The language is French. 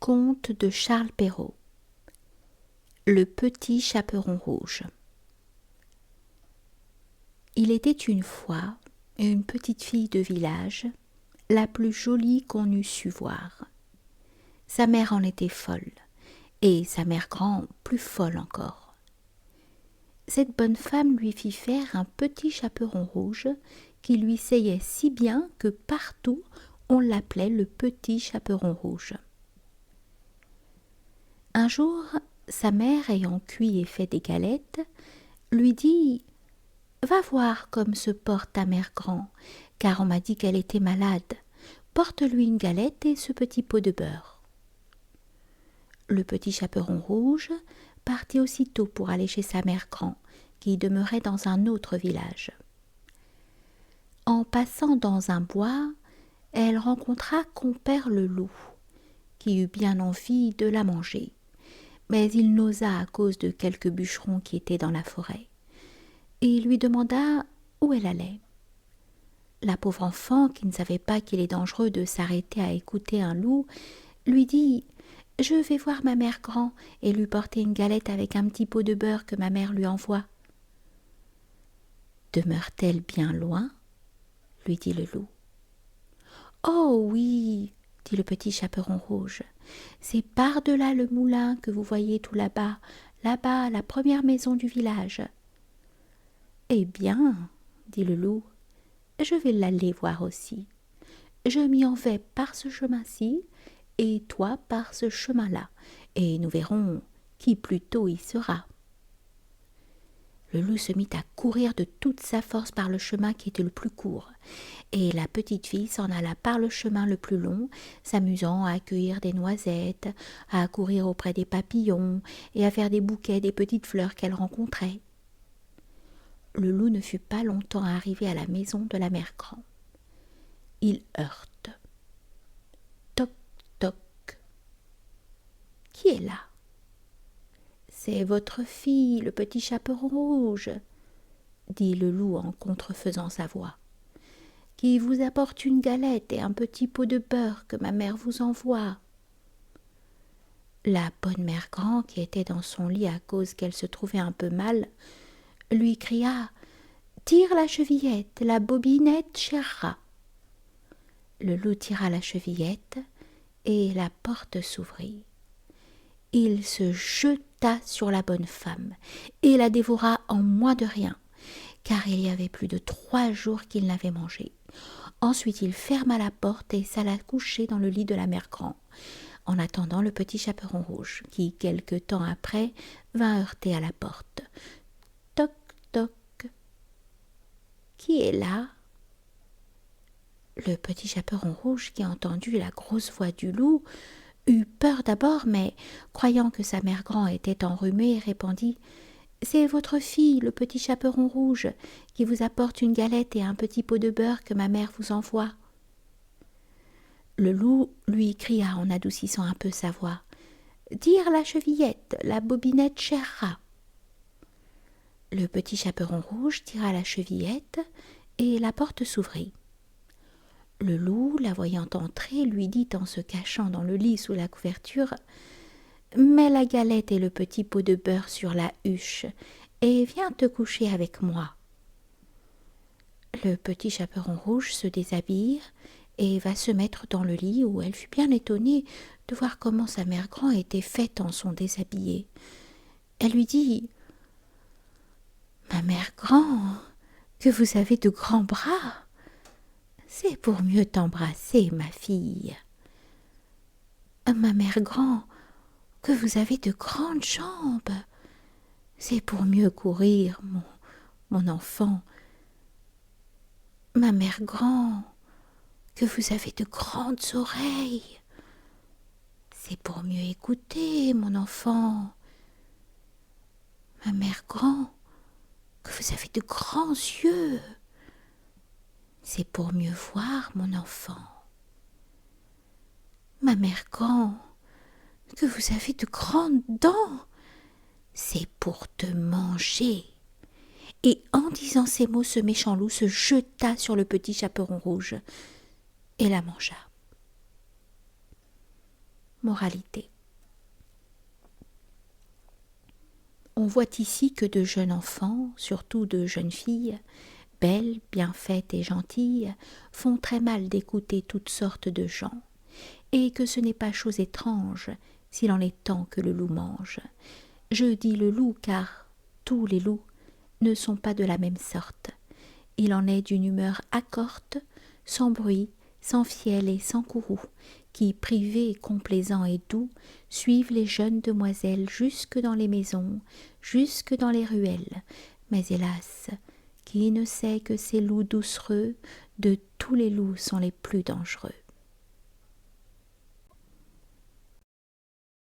Conte de Charles Perrault. Le petit chaperon rouge. Il était une fois une petite fille de village, la plus jolie qu'on eût su voir. Sa mère en était folle, et sa mère grand plus folle encore. Cette bonne femme lui fit faire un petit chaperon rouge qui lui seyait si bien que partout on l'appelait le petit chaperon rouge. Un jour, sa mère, ayant cuit et fait des galettes, lui dit « Va voir comme se porte ta mère grand, car on m'a dit qu'elle était malade. Porte-lui une galette et ce petit pot de beurre. » Le petit chaperon rouge partit aussitôt pour aller chez sa mère grand, qui demeurait dans un autre village. En passant dans un bois, elle rencontra compère le loup, qui eut bien envie de la manger. Mais il n'osa à cause de quelques bûcherons qui étaient dans la forêt, et il lui demanda où elle allait. La pauvre enfant, qui ne savait pas qu'il est dangereux de s'arrêter à écouter un loup, lui dit « Je vais voir ma mère grand et lui porter une galette avec un petit pot de beurre que ma mère lui envoie. »« Demeure-t-elle bien loin ?» lui dit le loup. « Oh oui !» dit le petit chaperon rouge. « C'est par-delà le moulin que vous voyez tout là-bas, la première maison du village. »« Eh bien, dit le loup, je vais l'aller voir aussi. Je m'y en vais par ce chemin-ci, et toi par ce chemin-là, et nous verrons qui plus tôt y sera. » Le loup se mit à courir de toute sa force par le chemin qui était le plus court, et la petite fille s'en alla par le chemin le plus long, s'amusant à cueillir des noisettes, à courir auprès des papillons, et à faire des bouquets des petites fleurs qu'elle rencontrait. Le loup ne fut pas longtemps arrivé à la maison de la mère grand. Il heurte. Toc, toc. Qui est là ? C'est votre fille, le petit chaperon rouge, dit le loup en contrefaisant sa voix, qui vous apporte une galette et un petit pot de beurre que ma mère vous envoie. La bonne mère grand, qui était dans son lit à cause qu'elle se trouvait un peu mal, lui cria « Tire la chevillette, la bobinette cherra !» Le loup tira la chevillette et la porte s'ouvrit. Il se jeta sur la bonne femme et la dévora en moins de rien, car il y avait plus de 3 jours qu'il n'avait mangé. Ensuite, il ferma la porte et s'alla coucher dans le lit de la mère grand, en attendant le petit chaperon rouge, qui, quelque temps après, vint heurter à la porte. Toc, toc. Qui est là ? Le petit chaperon rouge, qui entendit la grosse voix du loup, eut peur d'abord, mais, croyant que sa mère grand était enrhumée, répondit « C'est votre fille, le petit chaperon rouge, qui vous apporte une galette et un petit pot de beurre que ma mère vous envoie. » Le loup lui cria en adoucissant un peu sa voix « Tire la chevillette, la bobinette cherra !» Le petit chaperon rouge tira la chevillette et la porte s'ouvrit. Le loup, la voyant entrer, lui dit en se cachant dans le lit sous la couverture « Mets la galette et le petit pot de beurre sur la huche et viens te coucher avec moi. » Le petit chaperon rouge se déshabille et va se mettre dans le lit où elle fut bien étonnée de voir comment sa mère grand était faite en son déshabillé. Elle lui dit « Ma mère grand, que vous avez de grands bras !» C'est pour mieux t'embrasser, ma fille. Ma mère grand, que vous avez de grandes jambes. C'est pour mieux courir, mon enfant. Ma mère grand, que vous avez de grandes oreilles. C'est pour mieux écouter, mon enfant. Ma mère grand, que vous avez de grands yeux. C'est pour mieux voir, mon enfant. Ma mère grand, que vous avez de grandes dents, c'est pour te manger. » Et en disant ces mots, ce méchant loup se jeta sur le petit chaperon rouge et la mangea. Moralité. On voit ici que de jeunes enfants, surtout de jeunes filles, belles, bien faites et gentilles, font très mal d'écouter toutes sortes de gens, et que ce n'est pas chose étrange s'il en est temps que le loup mange. Je dis le loup car tous les loups ne sont pas de la même sorte. Il en est d'une humeur accorte, sans bruit, sans fiel et sans courroux, qui, privés, complaisants et doux, suivent les jeunes demoiselles jusque dans les maisons, jusque dans les ruelles. Mais hélas, qui ne sait que ces loups doucereux, de tous les loups sont les plus dangereux.